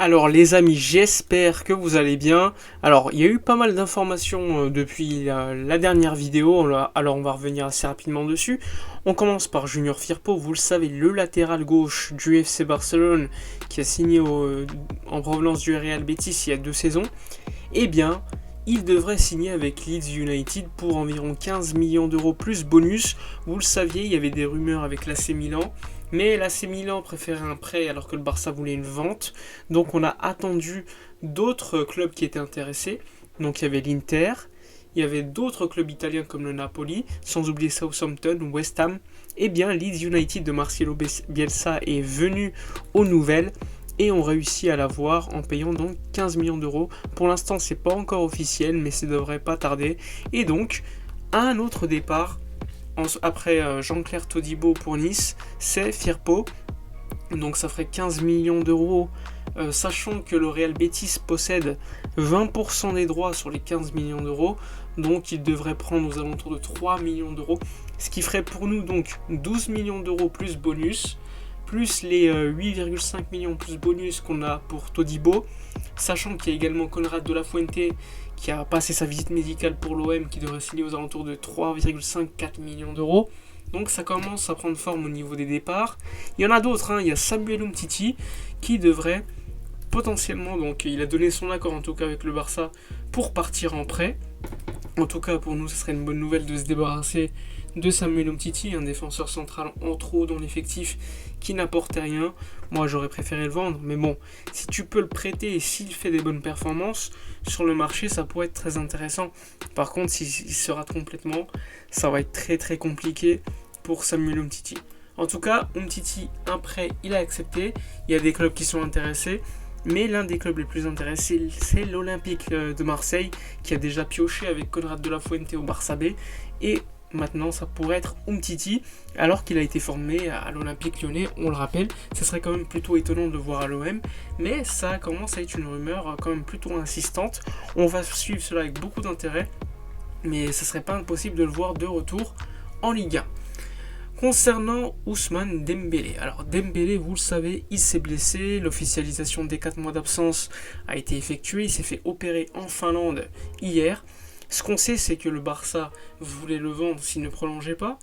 Alors les amis, j'espère que vous allez bien. Alors il y a eu pas mal d'informations depuis la dernière vidéo, alors on va revenir assez rapidement dessus. On commence par Junior Firpo, vous le savez, le latéral gauche du FC Barcelone qui a signé en provenance du Real Betis il y a 2 saisons. Eh bien, il devrait signer avec Leeds United pour environ 15 millions d'euros plus bonus. Vous le saviez, il y avait des rumeurs avec l'AC Milan. Mais l'AC Milan préférait un prêt alors que le Barça voulait une vente. Donc on a attendu d'autres clubs qui étaient intéressés. Donc il y avait l'Inter, il y avait d'autres clubs italiens comme le Napoli, sans oublier Southampton, West Ham. Eh bien Leeds United de Marcelo Bielsa est venu aux nouvelles et ont réussi à l'avoir en payant donc 15 millions d'euros. Pour l'instant c'est pas encore officiel mais ça devrait pas tarder. Et donc un autre départ après Jean-Claire Todibo pour Nice, c'est Firpo. Donc ça ferait 15 millions d'euros, sachant que le Real Betis possède 20% des droits sur les 15 millions d'euros. Donc il devrait prendre aux alentours de 3 millions d'euros. Ce qui ferait pour nous donc 12 millions d'euros plus bonus, plus les 8,5 millions plus bonus qu'on a pour Todibo. Sachant qu'il y a également Conrad de la Fuente qui a passé sa visite médicale pour l'OM, qui devrait signer aux alentours de 3,54 millions d'euros. Donc ça commence à prendre forme au niveau des départs. Il y en a d'autres, il y a Samuel Umtiti qui devrait potentiellement, donc il a donné son accord en tout cas avec le Barça pour partir en prêt. En tout cas pour nous ce serait une bonne nouvelle de se débarrasser de Samuel Umtiti, un défenseur central en trop dans l'effectif qui n'apportait rien. Moi j'aurais préféré le vendre, mais bon, si tu peux le prêter et s'il fait des bonnes performances sur le marché, ça pourrait être très intéressant. Par contre, s'il se rate complètement, ça va être très très compliqué pour Samuel Umtiti. En tout cas, Umtiti, un prêt, il a accepté. Il y a des clubs qui sont intéressés, mais l'un des clubs les plus intéressés, c'est l'Olympique de Marseille, qui a déjà pioché avec Conrad de la Fuente au Barça B, et maintenant ça pourrait être Umtiti, alors qu'il a été formé à l'Olympique Lyonnais, on le rappelle. Ça serait quand même plutôt étonnant de le voir à l'OM, mais ça commence à être une rumeur quand même plutôt insistante. On va suivre cela avec beaucoup d'intérêt, mais ce serait pas impossible de le voir de retour en Ligue 1. Concernant Ousmane Dembélé, alors Dembélé, vous le savez, il s'est blessé, l'officialisation des 4 mois d'absence a été effectuée, il s'est fait opérer en Finlande hier. Ce qu'on sait, c'est que le Barça voulait le vendre s'il ne prolongeait pas,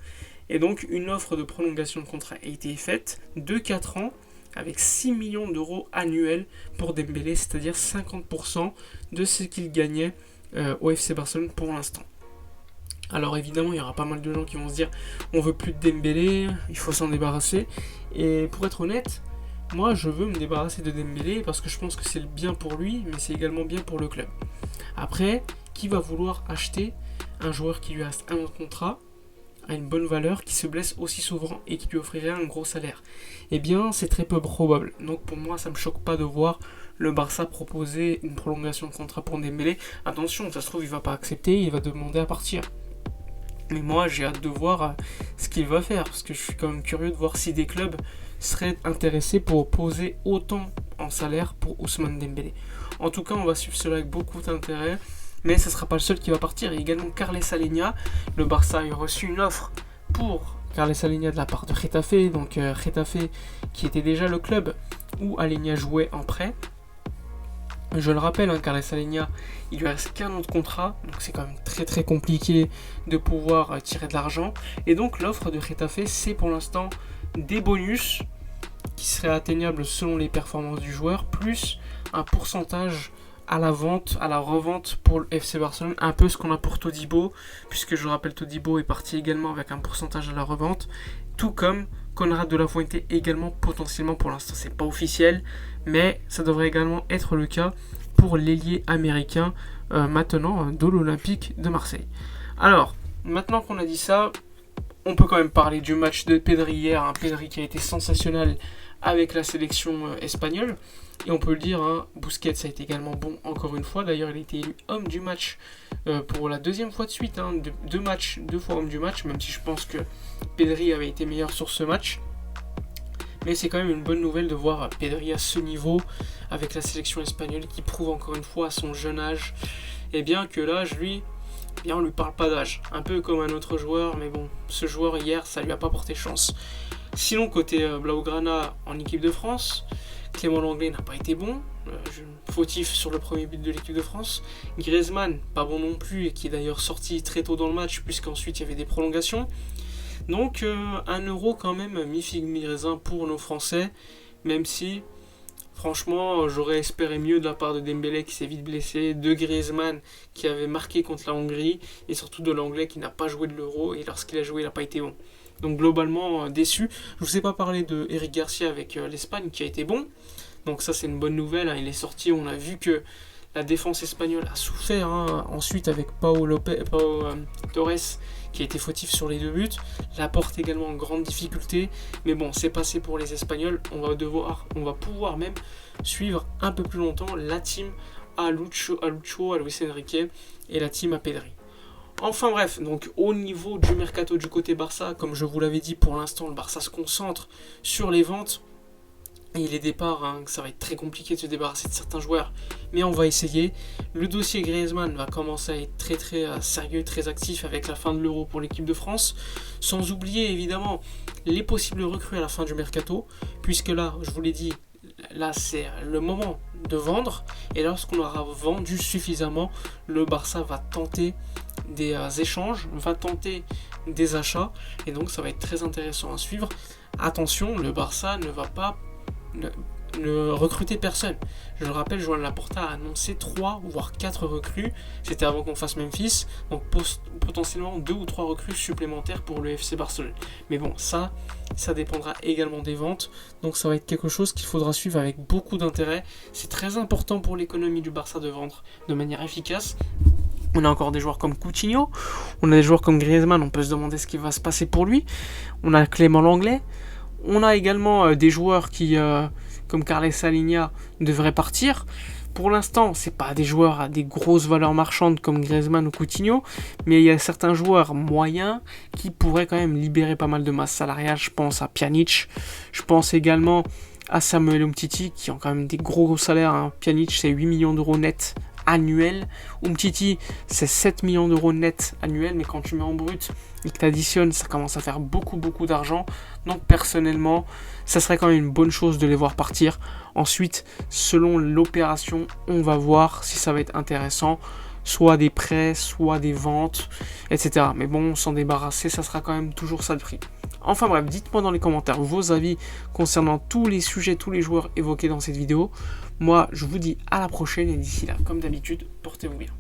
et donc une offre de prolongation de contrat a été faite de 4 ans, avec 6 millions d'euros annuels pour Dembélé, c'est-à-dire 50% de ce qu'il gagnait au FC Barcelone pour l'instant. Alors évidemment, il y aura pas mal de gens qui vont se dire on veut plus de Dembélé, il faut s'en débarrasser. Et pour être honnête, moi je veux me débarrasser de Dembélé parce que je pense que c'est bien pour lui, mais c'est également bien pour le club. Après, qui va vouloir acheter un joueur qui lui reste un an de contrat à une bonne valeur, qui se blesse aussi souvent et qui lui offrirait un gros salaire? Eh bien, c'est très peu probable. Donc pour moi, ça me choque pas de voir le Barça proposer une prolongation de contrat pour Dembélé. Attention, ça se trouve, il va pas accepter, il va demander à partir. Mais moi, j'ai hâte de voir ce qu'il va faire, parce que je suis quand même curieux de voir si des clubs seraient intéressés pour poser autant en salaire pour Ousmane Dembélé. En tout cas, on va suivre cela avec beaucoup d'intérêt, mais ce ne sera pas le seul qui va partir. Il y a également Carles Aleñá. Le Barça a reçu une offre pour Carles Aleñá de la part de Getafe, donc Getafe qui était déjà le club où Aleñá jouait en prêt. Je le rappelle, Carles Aleñá, il lui reste qu'un an de contrat, donc c'est quand même très très compliqué de pouvoir tirer de l'argent. Et donc l'offre de Getafe, c'est pour l'instant des bonus qui seraient atteignables selon les performances du joueur, plus un pourcentage à la vente, à la revente pour le FC Barcelone, un peu ce qu'on a pour Todibo, puisque je rappelle Todibo est parti également avec un pourcentage à la revente, tout comme Conrad de la Fuente également potentiellement. Pour l'instant c'est pas officiel, mais ça devrait également être le cas pour l'ailier américain maintenant de l'Olympique de Marseille. Alors, maintenant qu'on a dit ça, on peut quand même parler du match de Pedri hier, Pedri qui a été sensationnel avec la sélection espagnole, et on peut le dire, Busquets a été également bon encore une fois. D'ailleurs il a été élu homme du match pour la deuxième fois de suite, deux fois homme du match, même si je pense que Pedri avait été meilleur sur ce match. Mais c'est quand même une bonne nouvelle de voir Pedri à ce niveau avec la sélection espagnole, qui prouve encore une fois à son jeune âge, et bien que l'âge, lui, on lui parle pas d'âge, un peu comme un autre joueur, mais bon, ce joueur hier, ça lui a pas porté chance. Sinon, côté Blaugrana en équipe de France, Clément Lenglet n'a pas été bon, fautif sur le premier but de l'équipe de France. Griezmann, pas bon non plus, et qui est d'ailleurs sorti très tôt dans le match, puisqu'ensuite il y avait des prolongations. Donc un euro quand même mi-figue mi-raisin pour nos Français, même si franchement j'aurais espéré mieux de la part de Dembélé qui s'est vite blessé, de Griezmann qui avait marqué contre la Hongrie, et surtout de l'Anglais qui n'a pas joué de l'euro, et lorsqu'il a joué il n'a pas été bon. Donc globalement déçu. Je ne vous ai pas parlé de Eric Garcia avec l'Espagne qui a été bon, donc ça c'est une bonne nouvelle, hein. Il est sorti, on a vu que la défense espagnole a souffert, hein. Ensuite avec Pau Torres qui a été fautif sur les 2 buts. Laporte également en grande difficulté. Mais bon, c'est passé pour les Espagnols. On va pouvoir même suivre un peu plus longtemps la team à Lucho, à Luis Enrique et la team à Pedri. Enfin bref, donc au niveau du mercato du côté Barça, comme je vous l'avais dit, pour l'instant le Barça se concentre sur les ventes et les départs, hein, ça va être très compliqué de se débarrasser de certains joueurs, mais on va essayer. Le dossier Griezmann va commencer à être très sérieux, très actif avec la fin de l'Euro pour l'équipe de France, sans oublier évidemment les possibles recrues à la fin du mercato, puisque là, je vous l'ai dit, là c'est le moment de vendre, et lorsqu'on aura vendu suffisamment, le Barça va tenter des échanges, va tenter des achats, et donc ça va être très intéressant à suivre. Attention, le Barça ne va pas ne recruter personne. Je le rappelle, Joan Laporta a annoncé 3 voire 4 recrues. C'était avant qu'on fasse Memphis. Donc potentiellement 2 ou 3 recrues supplémentaires pour le FC Barcelone. Mais bon, ça dépendra également des ventes. Donc ça va être quelque chose qu'il faudra suivre avec beaucoup d'intérêt. C'est très important pour l'économie du Barça de vendre de manière efficace. On a encore des joueurs comme Coutinho, on a des joueurs comme Griezmann, on peut se demander ce qui va se passer pour lui. On a Clément Lenglet. On a également des joueurs qui, comme Carles Saligna, devraient partir. Pour l'instant, c'est pas des joueurs à des grosses valeurs marchandes comme Griezmann ou Coutinho, mais il y a certains joueurs moyens qui pourraient quand même libérer pas mal de masse salariale. Je pense à Pjanic, je pense également à Samuel Umtiti, qui ont quand même des gros salaires. Hein. Pjanic, c'est 8 millions d'euros net annuel. Umtiti, c'est 7 millions d'euros net annuel, mais quand tu mets en brut et que tu additionnes, ça commence à faire beaucoup d'argent. Donc personnellement, ça serait quand même une bonne chose de les voir partir. Ensuite, selon l'opération, on va voir si ça va être intéressant. Soit des prêts, soit des ventes, etc. Mais bon, s'en débarrasser, ça sera quand même toujours ça de prix. Enfin bref, dites-moi dans les commentaires vos avis concernant tous les sujets, tous les joueurs évoqués dans cette vidéo. Moi, je vous dis à la prochaine et d'ici là, comme d'habitude, portez-vous bien.